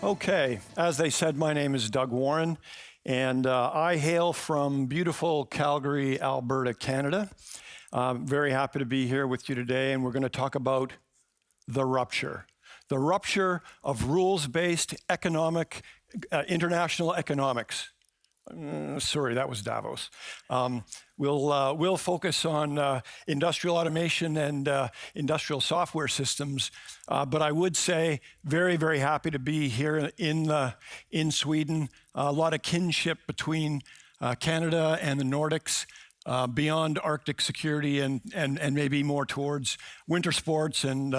Okay, as they said, my name is Doug Warren, and I hail from beautiful Calgary, Alberta, Canada. Very happy to be here with you today, and we're going to talk about the rupture of rules-based international economics. Sorry, that was Davos. We'll focus on industrial automation and industrial software systems, but I would say very, very happy to be here in Sweden. A lot of kinship between Canada and the Nordics, beyond Arctic security and maybe more towards winter sports and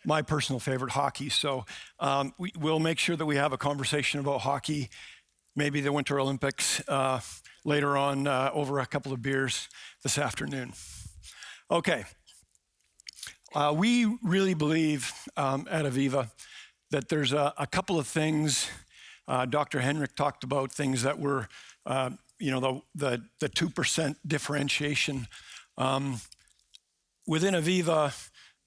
my personal favorite, hockey. So we'll make sure that we have a conversation about hockey, maybe the Winter Olympics later on over a couple of beers this afternoon. Okay, we really believe at AVEVA that there's a couple of things. Dr. Henrik talked about things that were, the 2% differentiation. Within AVEVA,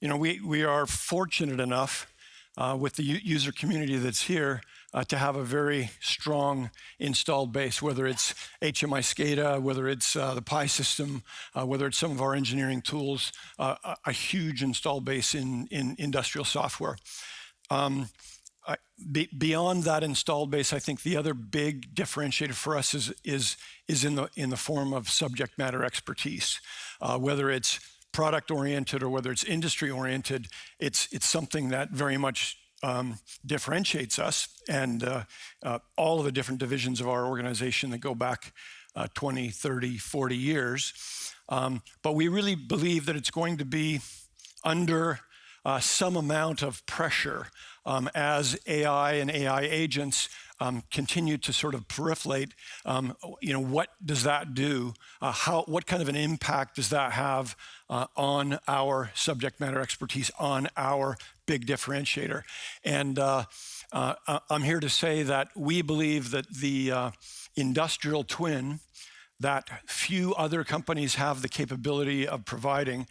we are fortunate enough with the user community that's here to have a very strong installed base, whether it's HMI SCADA, whether it's the PI system, whether it's some of our engineering tools, a huge installed base in industrial software. Beyond that installed base, I think the other big differentiator for us is in the form of subject matter expertise, whether it's product-oriented or whether it's industry-oriented. It's something that very much differentiates us and all of the different divisions of our organization that go back 20, 30, 40 years. But we really believe that it's going to be under some amount of pressure as AI and AI agents continue to sort of proliferate. What does that do? What kind of an impact does that have on our subject matter expertise, on our big differentiator? And I'm here to say that we believe that the industrial twin that few other companies have the capability of providing,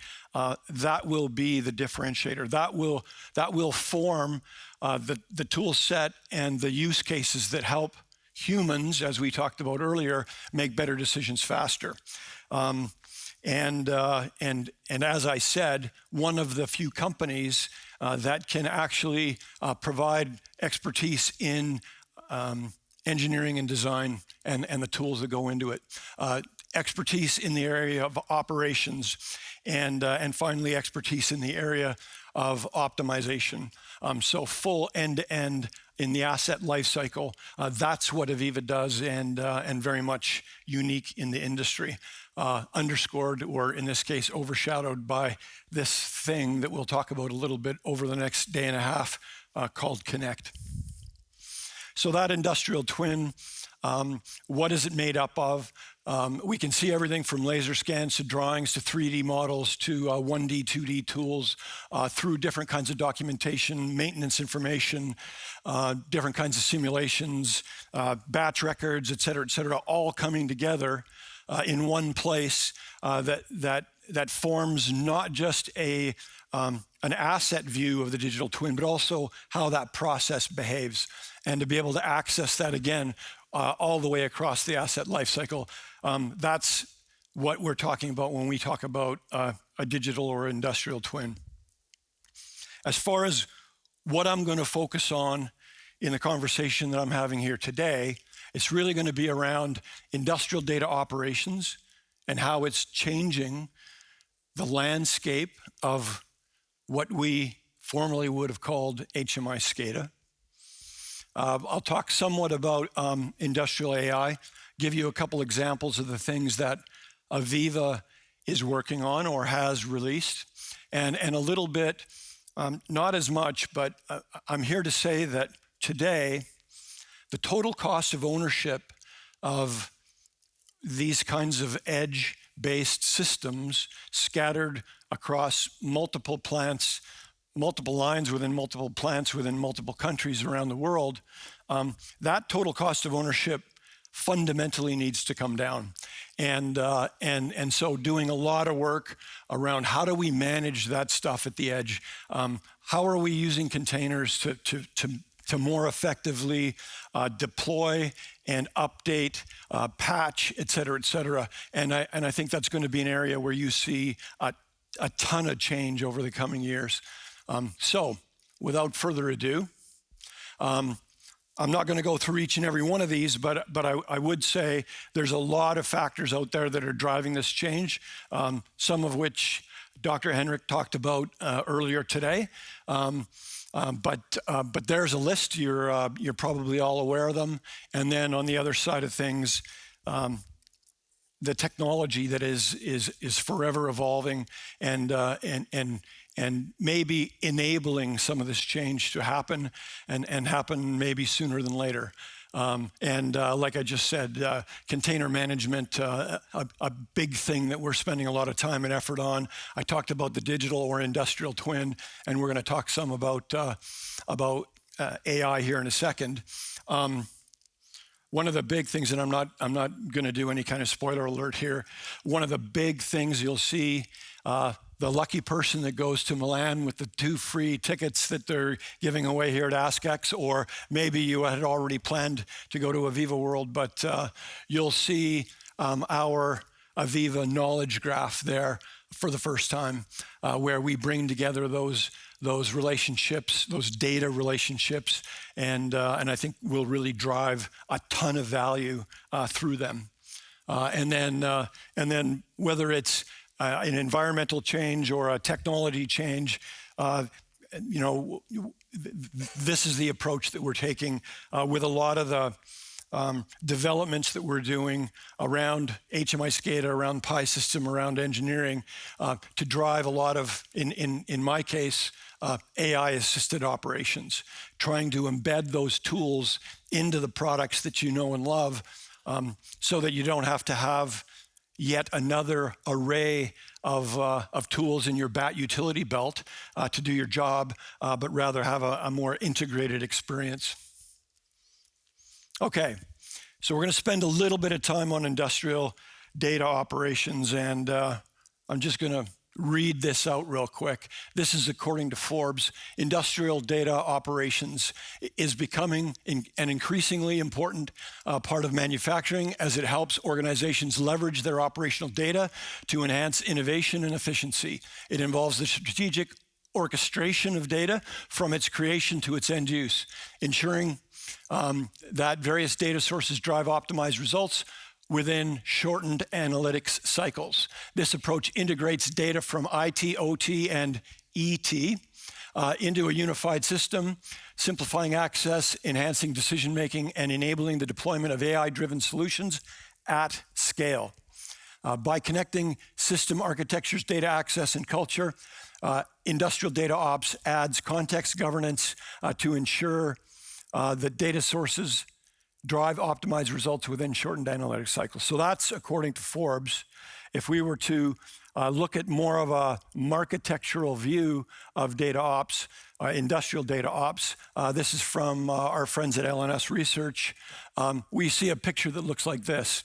that will be the differentiator. That will form the tool set and the use cases that help humans, as we talked about earlier, make better decisions faster. And as I said, one of the few companies that can actually provide expertise in engineering and design and the tools that go into it. Expertise in the area of operations, and finally expertise in the area of optimization. So full end-to-end in the asset lifecycle. That's what AVEVA does, and very much unique in the industry. Underscored, or in this case, overshadowed by this thing that we'll talk about a little bit over the next day and a half called Connect. So that industrial twin, what is it made up of? We can see everything from laser scans to drawings to 3D models to 1D, 2D tools through different kinds of documentation, maintenance information, different kinds of simulations, batch records, et cetera, all coming together in one place that forms not just an asset view of the digital twin, but also how that process behaves. And to be able to access that again, all the way across the asset lifecycle, that's what we're talking about when we talk about a digital or industrial twin. As far as what I'm going to focus on in the conversation that I'm having here today, it's really going to be around industrial data operations and how it's changing the landscape of what we formerly would have called HMI SCADA. I'll talk somewhat about industrial AI, give you a couple examples of the things that AVEVA is working on or has released, and a little bit, not as much, but I'm here to say that today, the total cost of ownership of these kinds of edge-based systems scattered across multiple plants, multiple lines within multiple plants within multiple countries around the world, that total cost of ownership fundamentally needs to come down. And so doing a lot of work around how do we manage that stuff at the edge? How are we using containers to to more effectively deploy and update, patch, et cetera, and I think that's going to be an area where you see a ton of change over the coming years. So, without further ado, I'm not going to go through each and every one of these, but I would say there's a lot of factors out there that are driving this change, some of which Dr. Henrik talked about earlier today. But there's a list. You're probably all aware of them. And then on the other side of things, the technology that is forever evolving and maybe enabling some of this change to happen and happen maybe sooner than later. Like I just said, container management, a big thing that we're spending a lot of time and effort on. I talked about the digital or industrial twin, and we're going to talk some about AI here in a second. One of the big things, and I'm not going to do any kind of spoiler alert here. One of the big things you'll see, the lucky person that goes to Milan with the 2 free tickets that they're giving away here at ASKx, or maybe you had already planned to go to AVEVA World, but you'll see our AVEVA knowledge graph there for the first time, where we bring together those relationships, those data relationships, and I think we'll really drive a ton of value through them. And then whether it's an environmental change or a technology change, this is the approach that we're taking with a lot of the developments that we're doing around HMI SCADA, around PI system, around engineering, to drive a lot of, in my case, AI-assisted operations, trying to embed those tools into the products that you know and love, so that you don't have to have yet another array of tools in your BAT utility belt to do your job, but rather have a more integrated experience. Okay, so we're going to spend a little bit of time on industrial data operations, and I'm just going to read this out real quick. This is according to Forbes. Industrial data operations is becoming an increasingly important part of manufacturing as it helps organizations leverage their operational data to enhance innovation and efficiency. It involves the strategic orchestration of data from its creation to its end use, ensuring that various data sources drive optimized results within shortened analytics cycles. This approach integrates data from IT, OT, and ET into a unified system, simplifying access, enhancing decision-making, and enabling the deployment of AI-driven solutions at scale. By connecting system architectures, data access, and culture, industrial data ops adds context governance to ensure that data sources drive optimized results within shortened analytics cycles. So that's according to Forbes. If we were to look at more of a architectural view of data ops, industrial data ops, this is from our friends at LNS Research. We see a picture that looks like this,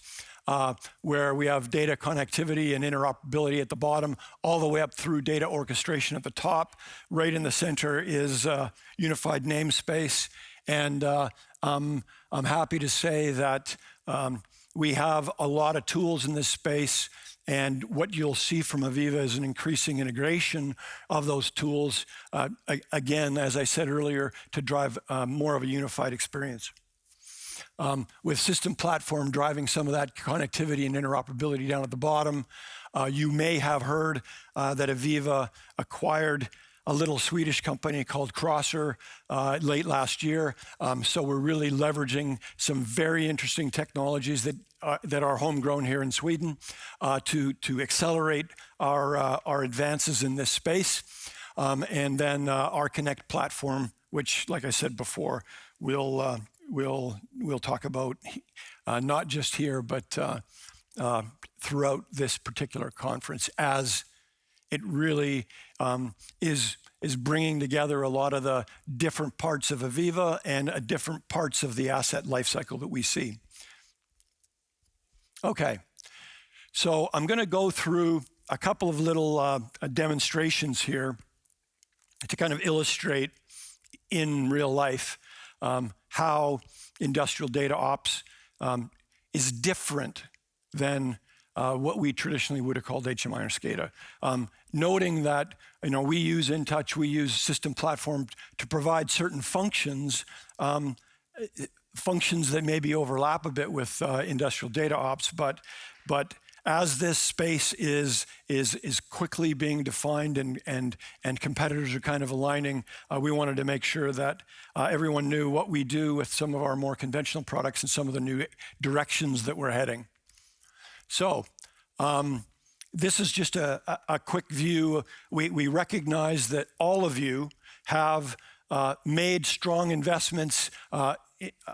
where we have data connectivity and interoperability at the bottom, all the way up through data orchestration at the top. Right in the center is unified namespace. And I'm happy to say that we have a lot of tools in this space, and what you'll see from AVEVA is an increasing integration of those tools, again, as I said earlier, to drive more of a unified experience. With System Platform driving some of that connectivity and interoperability down at the bottom, you may have heard that AVEVA acquired a little Swedish company called Crosser late last year. So we're really leveraging some very interesting technologies that are homegrown here in Sweden to accelerate our advances in this space. And then our Connect platform, which, like I said before, we'll talk about not just here, but throughout this particular conference, as it really is bringing together a lot of the different parts of AVEVA and different parts of the asset lifecycle that we see. Okay, so I'm going to go through a couple of little demonstrations here to kind of illustrate in real life how industrial data ops is different than what we traditionally would have called HMI or SCADA. Noting that we use InTouch, we use system platform to provide certain functions, functions that maybe overlap a bit with industrial data ops, but as this space is quickly being defined and competitors are kind of aligning, we wanted to make sure that everyone knew what we do with some of our more conventional products and some of the new directions that we're heading. So this is just a quick view. We recognize that all of you have made strong investments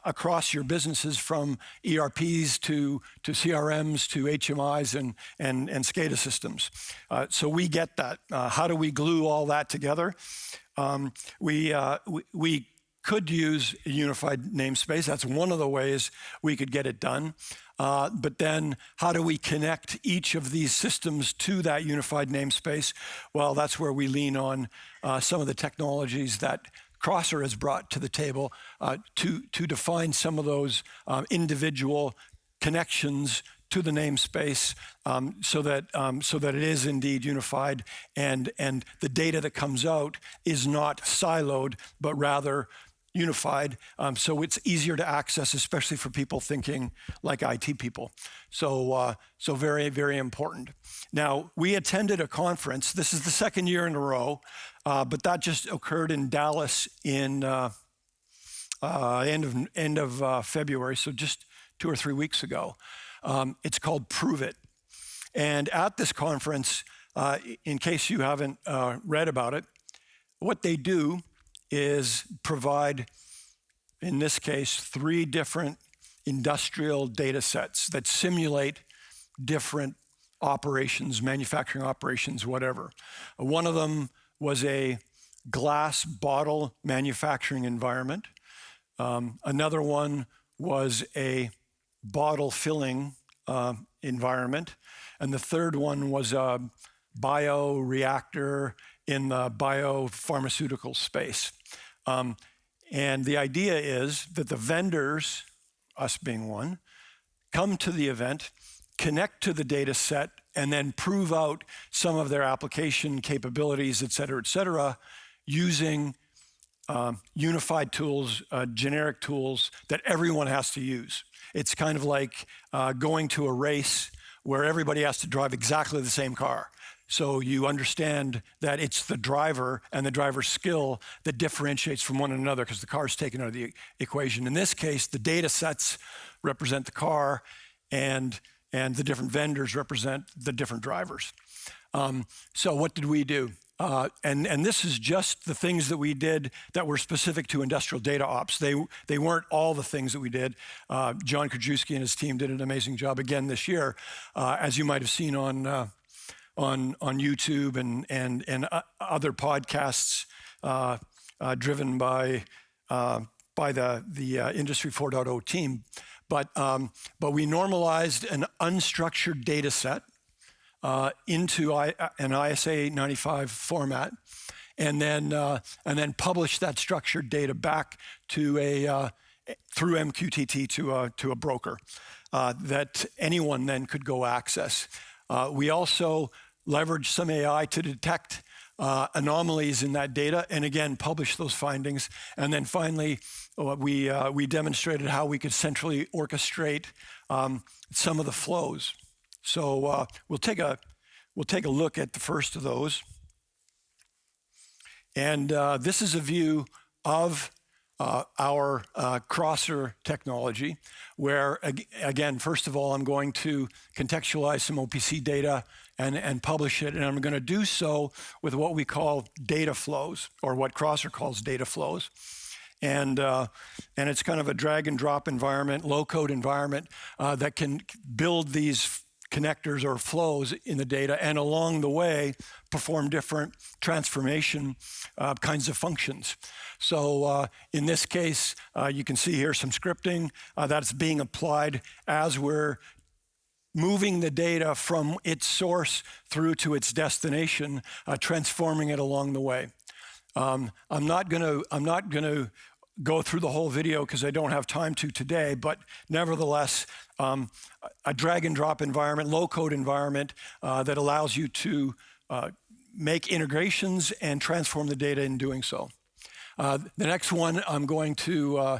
across your businesses, from ERPs to CRMs to HMIs and SCADA systems. So we get that. How do we glue all that together? We could use a unified namespace. That's one of the ways we could get it done. But then how do we connect each of these systems to that unified namespace? Well, that's where we lean on some of the technologies that Crosser has brought to the table to define some of those individual connections to the namespace, so that it is indeed unified, and the data that comes out is not siloed, but rather unified, so it's easier to access, especially for people thinking like IT people. So very, very important. Now, we attended a conference. This is the second year in a row, but that just occurred in Dallas in end of February, so just 2 or 3 weeks ago. It's called Prove It. And at this conference, in case you haven't read about it, what they do is provide, in this case, 3 different industrial data sets that simulate different operations, manufacturing operations, whatever. One of them was a glass bottle manufacturing environment. Another one was a bottle filling environment. And the third one was a bioreactor in the biopharmaceutical space. And the idea is that the vendors, us being one, come to the event, connect to the data set, and then prove out some of their application capabilities, et cetera, using unified tools, generic tools that everyone has to use. It's kind of like going to a race where everybody has to drive exactly the same car. So you understand that it's the driver and the driver's skill that differentiates from one another, because the car is taken out of the equation. In this case, the data sets represent the car, and the different vendors represent the different drivers. So what did we do? And this is just the things that we did that were specific to industrial data ops. They weren't all the things that we did. John Krajewski and his team did an amazing job again this year, as you might have seen on YouTube and other podcasts driven by the Industry 4.0 team. But we normalized an unstructured data set into an ISA 95 format, and then published that structured data back to through MQTT to a broker that anyone then could go access. We also leveraged some AI to detect anomalies in that data, and again, publish those findings. And then finally, we demonstrated how we could centrally orchestrate some of the flows. So we'll take a look at the first of those. And this is a view of our Crosser technology, where, again, first of all, I'm going to contextualize some OPC data and publish it, and I'm going to do so with what we call data flows, or what Crosser calls data flows. And it's kind of a drag and drop environment, low-code environment that can build these connectors or flows in the data, and along the way perform different transformation kinds of functions. So in this case, you can see here some scripting that's being applied as we're moving the data from its source through to its destination, transforming it along the way. I'm not going to go through the whole video because I don't have time to today, but nevertheless, a drag and drop environment, low code environment that allows you to make integrations and transform the data in doing so. The next one I'm going to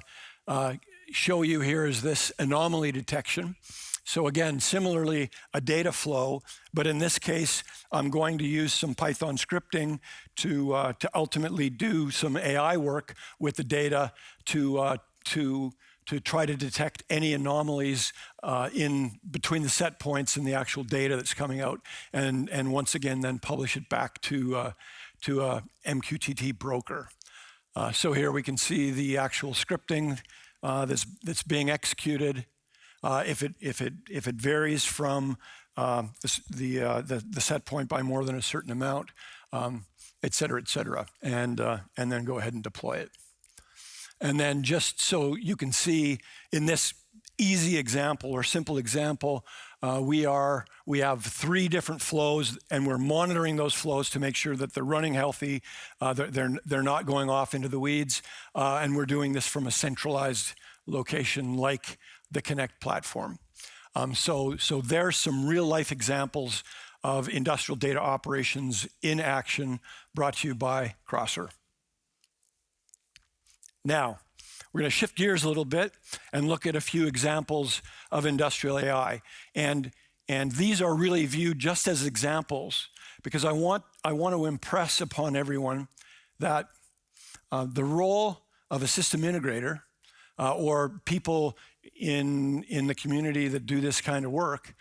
show you here is this anomaly detection. So again, similarly, a data flow, but in this case, I'm going to use some Python scripting to ultimately do some AI work with the data to try to detect any anomalies in between the set points and the actual data that's coming out, and once again, then publish it back to a MQTT broker. So here we can see the actual scripting that's being executed. If it varies from the set point by more than a certain amount, et cetera, and then go ahead and deploy it. And then just so you can see in this easy example or simple example, we have 3 different flows, and we're monitoring those flows to make sure that they're running healthy, they're not going off into the weeds, and we're doing this from a centralized location like the Connect platform. So there's some real life examples of industrial data operations in action brought to you by Crosser. Now, we're going to shift gears a little bit and look at a few examples of industrial AI. And these are really viewed just as examples because I want to impress upon everyone that the role of a system integrator or people in the community that do this kind of work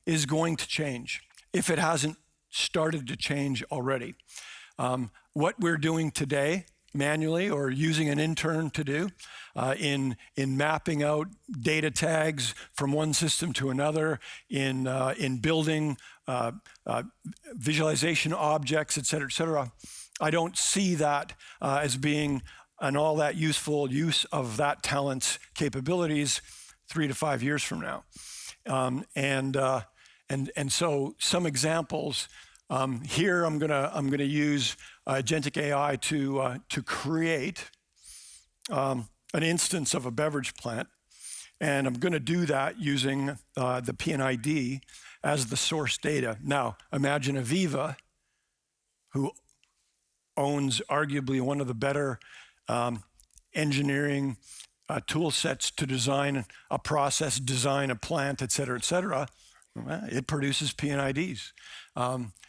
is going to change if it hasn't started to change already. What we're doing today manually or using an intern to do in mapping out data tags from one system to another, in building visualization objects, et cetera, I don't see that as being an all that useful use of that talent's capabilities 3 to 5 years from now. And so some examples here. I'm gonna use agentic AI to create an instance of a beverage plant, and I'm going to do that using the PNID as the source data. Now, imagine AVEVA, who owns arguably one of the better engineering tool sets to design a process, design a plant, et cetera, it produces PNIDs.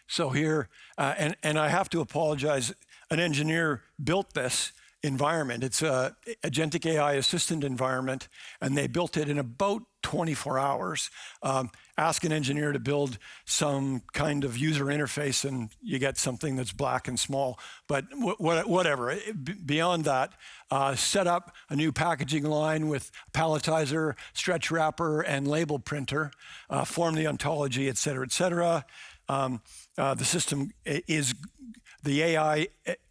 So here, and I have to apologize, an engineer built this environment. It's a agentic AI assistant environment, and they built it in about 24 hours. Ask an engineer to build some kind of user interface, and you get something that's black and small. But whatever. Beyond that, set up a new packaging line with palletizer, stretch wrapper, and label printer. Form the ontology, et cetera. The system is, the AI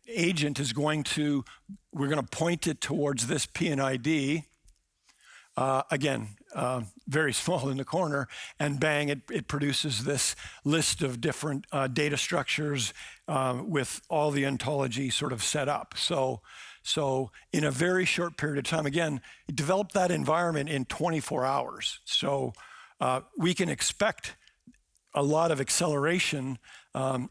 agent is going to, we're going to point it towards this PNID, again, very small in the corner, and bang, it produces this list of different data structures with all the ontology sort of set up. So in a very short period of time, again, it developed that environment in 24 hours. So we can expect a lot of acceleration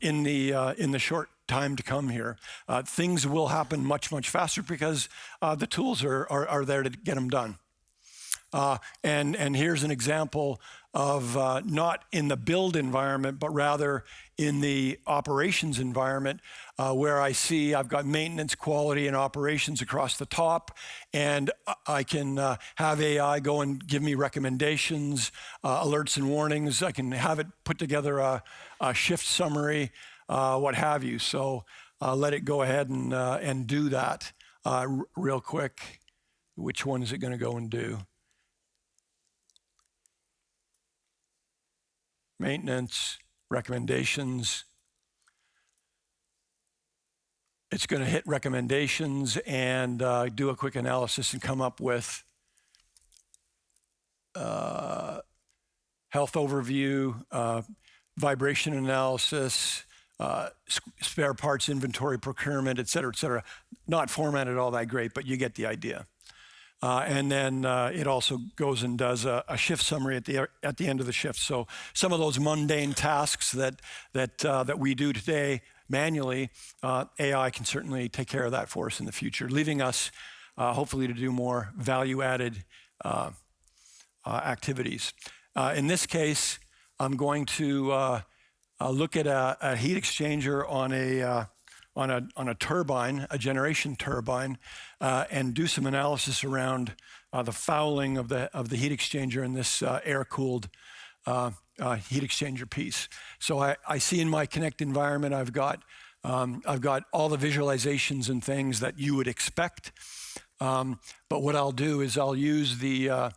in the short time to come here. Things will happen much faster because the tools are there to get them done. And here's an example of not in the build environment, but rather in the operations environment, where I see I've got maintenance, quality, and operations across the top, and I can have AI go and give me recommendations, alerts and warnings. I can have it put together a shift summary, what have you. So let it go ahead and do that real quick. Which one is it going to go and do? Maintenance, recommendations. It's going to hit recommendations and do a quick analysis and come up with health overview, vibration analysis, spare parts inventory, procurement, et cetera, not formatted all that great, but you get the idea. And then it also goes and does a shift summary at the end of the shift. So some of those mundane tasks that we do today manually, AI can certainly take care of that for us in the future, leaving us hopefully to do more value-added activities. In this case, I'm going to look at a heat exchanger on a turbine, a generation turbine, and do some analysis around the fouling of the heat exchanger in this air-cooled heat exchanger piece. So I see in my Connect environment, I've got all the visualizations and things that you would expect. But what I'll do is I'll use the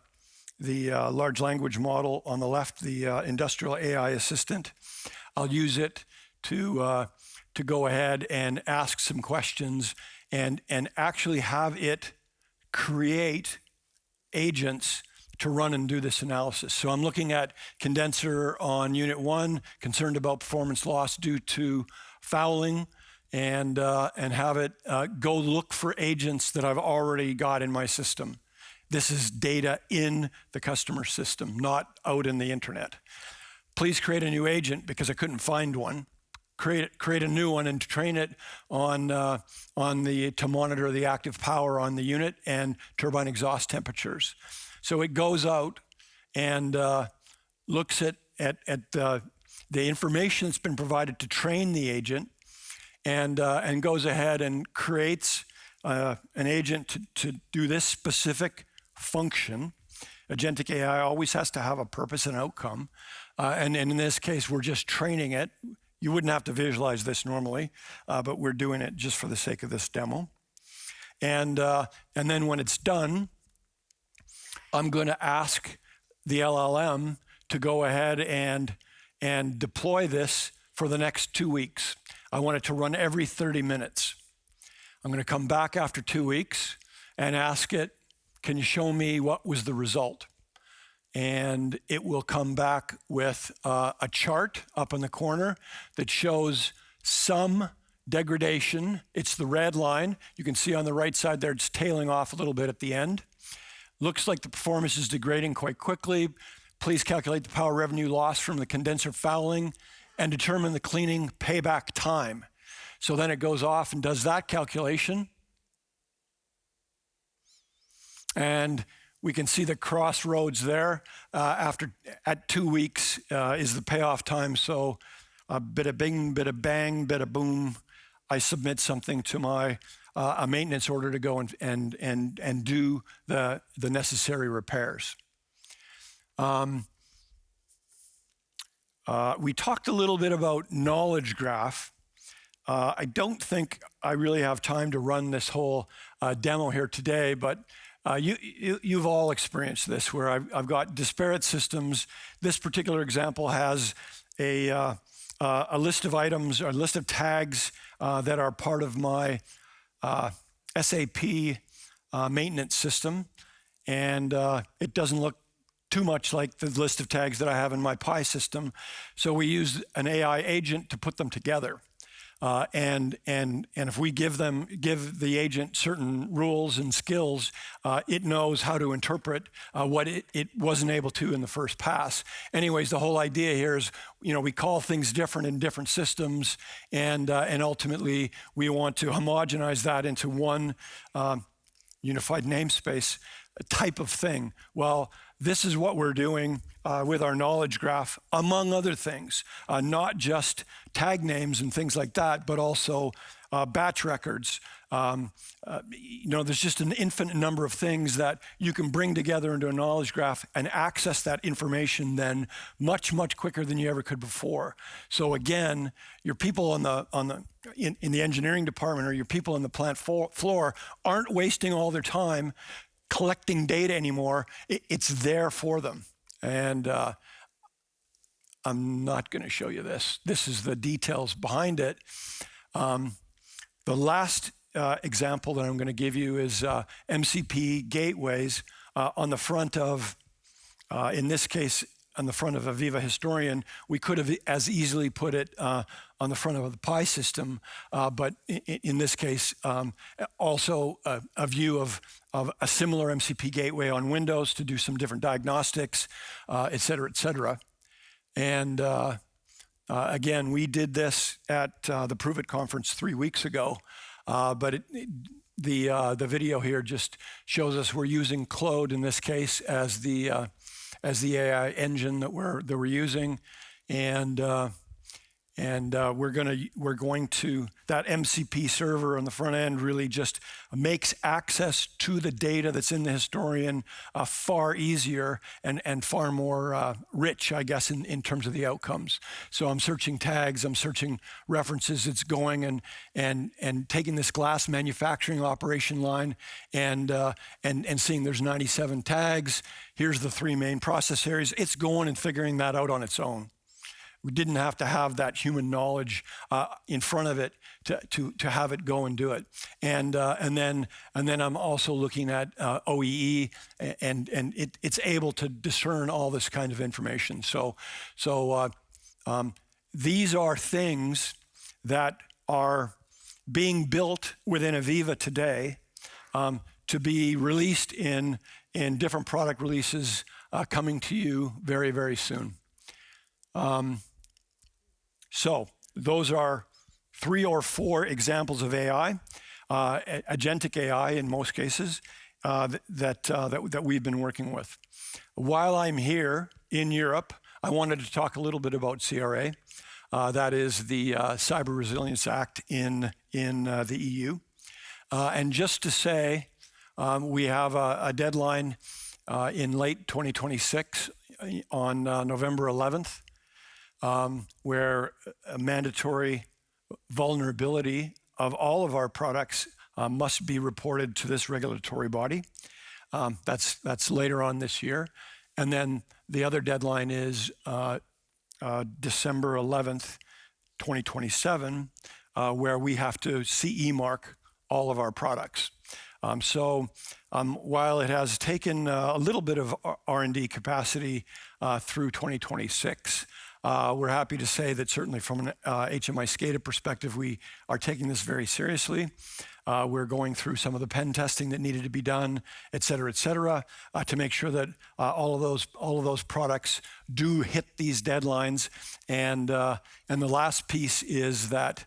large language model on the left, the industrial AI assistant. I'll use it to go ahead and ask some questions and actually have it create agents to run and do this analysis. So I'm looking at condenser on unit 1, concerned about performance loss due to fouling, and have it go look for agents that I've already got in my system. This is data in the customer system, not out in the internet. Please create a new agent because I couldn't find one. Create a new one and train it to monitor the active power on the unit and turbine exhaust temperatures. So it goes out and looks at the information that's been provided to train the agent, and goes ahead and creates an agent to do this specific function. Agentic AI always has to have a purpose and outcome, and in this case, we're just training it. You wouldn't have to visualize this normally, but we're doing it just for the sake of this demo. And then when it's done, I'm going to ask the LLM to go ahead and deploy this for the next 2 weeks. I want it to run every 30 minutes. I'm going to come back after 2 weeks and ask it, can you show me what was the result? And it will come back with a chart up in the corner that shows some degradation. It's the red line. You can see on the right side there, it's tailing off a little bit at the end. Looks like the performance is degrading quite quickly. Please calculate the power revenue loss from the condenser fouling and determine the cleaning payback time. So then it goes off and does that calculation. And we can see the crossroads there. At 2 weeks is the payoff time. So a bit of bing, bit of bang, bit of boom. I submit something to my a maintenance order to go and do the necessary repairs. We talked a little bit about knowledge graph. I don't think I really have time to run this whole demo here today, but you've all experienced this, where I've got disparate systems. This particular example has a list of items, or a list of tags that are part of my SAP maintenance system, and it doesn't look too much like the list of tags that I have in my Pi system. So we use an AI agent to put them together. And if we give the agent certain rules and skills, it knows how to interpret what it wasn't able to in the first pass. Anyways, the whole idea here is, we call things different in different systems, and ultimately we want to homogenize that into one unified namespace type of thing. Well, this is what we're doing with our knowledge graph, among other things, not just tag names and things like that, but also batch records. There's just an infinite number of things that you can bring together into a knowledge graph and access that information then much, much quicker than you ever could before. So again, your people in the engineering department, or your people on the plant floor aren't wasting all their time collecting data anymore. It's there for them. And I'm not going to show you this. This is the details behind it. The last example that I'm going to give you is MCP gateways on the front of, in this case, on the front of AVEVA Historian. We could have as easily put it on the front of the PI system, but in this case, also a view of a similar MCP gateway on Windows to do some different diagnostics, et cetera, et cetera. And again, we did this at the Prove It conference 3 weeks ago, but the video here just shows us we're using Claude in this case as the AI engine that we're using, and we're going to that MCP server on the front end really just makes access to the data that's in the historian far easier and far more rich, I guess, in terms of the outcomes. So I'm searching tags, I'm searching references. It's going and taking this glass manufacturing operation line and seeing there's 97 tags. Here's the 3 main process areas. It's going and figuring that out on its own. We didn't have to have that human knowledge in front of it to have it go and do it. And then I'm also looking at OEE, and it's able to discern all this kind of information. So these are things that are being built within AVEVA today to be released in different product releases coming to you very, very soon. So those are 3 or 4 examples of AI, agentic AI in most cases, that we've been working with. While I'm here in Europe, I wanted to talk a little bit about CRA. That is the Cyber Resilience Act in the EU. And just to say, we have a deadline in late 2026 on November 11th. Where a mandatory vulnerability of all of our products must be reported to this regulatory body. That's later on this year. And then the other deadline is December 11th, 2027, where we have to CE mark all of our products. While it has taken a little bit of R&D capacity through 2026, we're happy to say that certainly from an HMI SCADA perspective, we are taking this very seriously. We're going through some of the pen testing that needed to be done, et cetera, to make sure that all of those products do hit these deadlines. And the last piece is that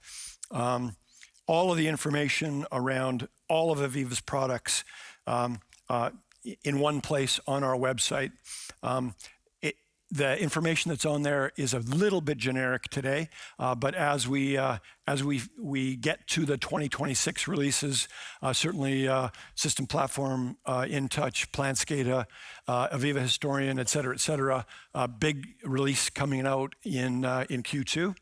all of the information around all of AVEVA's products in one place on our website. The information that's on there is a little bit generic today, but as we get to the 2026 releases, certainly System Platform, InTouch, Plant SCADA, AVEVA Historian, et cetera, big release coming out in Q2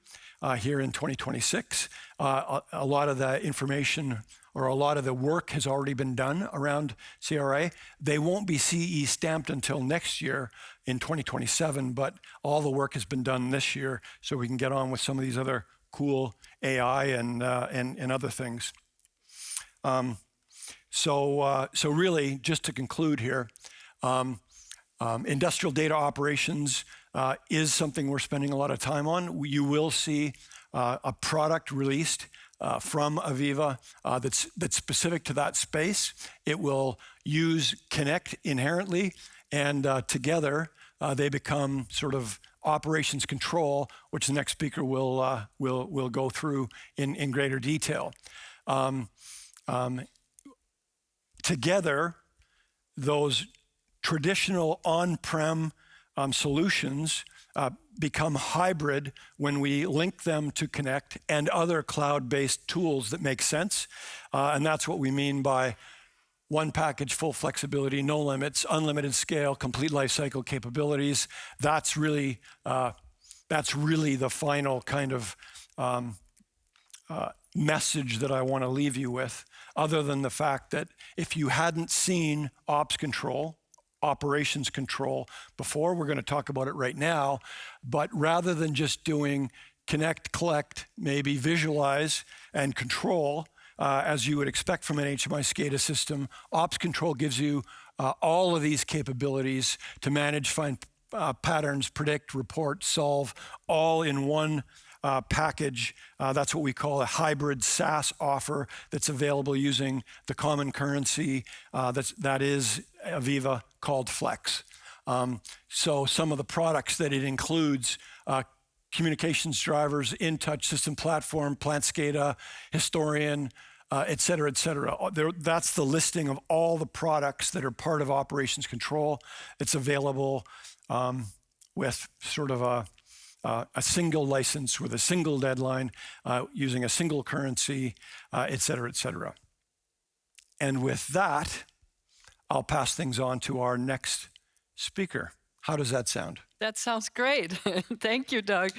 here in 2026. A lot of the information or a lot of the work has already been done around CRA. They won't be CE stamped until next year in 2027, but all the work has been done this year so we can get on with some of these other cool AI and other things. So really, just to conclude here, industrial data operations is something we're spending a lot of time on. You will see a product released from AVEVA that's specific to that space. It will use Connect inherently, and together they become sort of operations control, which the next speaker will go through in greater detail. Together, those traditional on-prem solutions become hybrid when we link them to Connect and other cloud-based tools that make sense. And that's what we mean by one package, full flexibility, no limits, unlimited scale, complete lifecycle capabilities. That's really the final kind of message that I want to leave you with, other than the fact that if you hadn't seen ops control, operations control before, we're going to talk about it right now, but rather than just doing connect, collect, maybe visualize and control, as you would expect from an HMI SCADA system, ops control gives you all of these capabilities to manage, find patterns, predict, report, solve, all in one package. That's what we call a hybrid SaaS offer that's available using the common currency that is AVEVA called Flex. So some of the products that it includes, communications drivers, InTouch system platform, Plant SCADA, Historian, et cetera, et cetera. That's the listing of all the products that are part of operations control. It's available with sort of a single license with a single deadline, using a single currency, et cetera, et cetera. And with that, I'll pass things on to our next speaker. How does that sound? That sounds great. Thank you, Doug.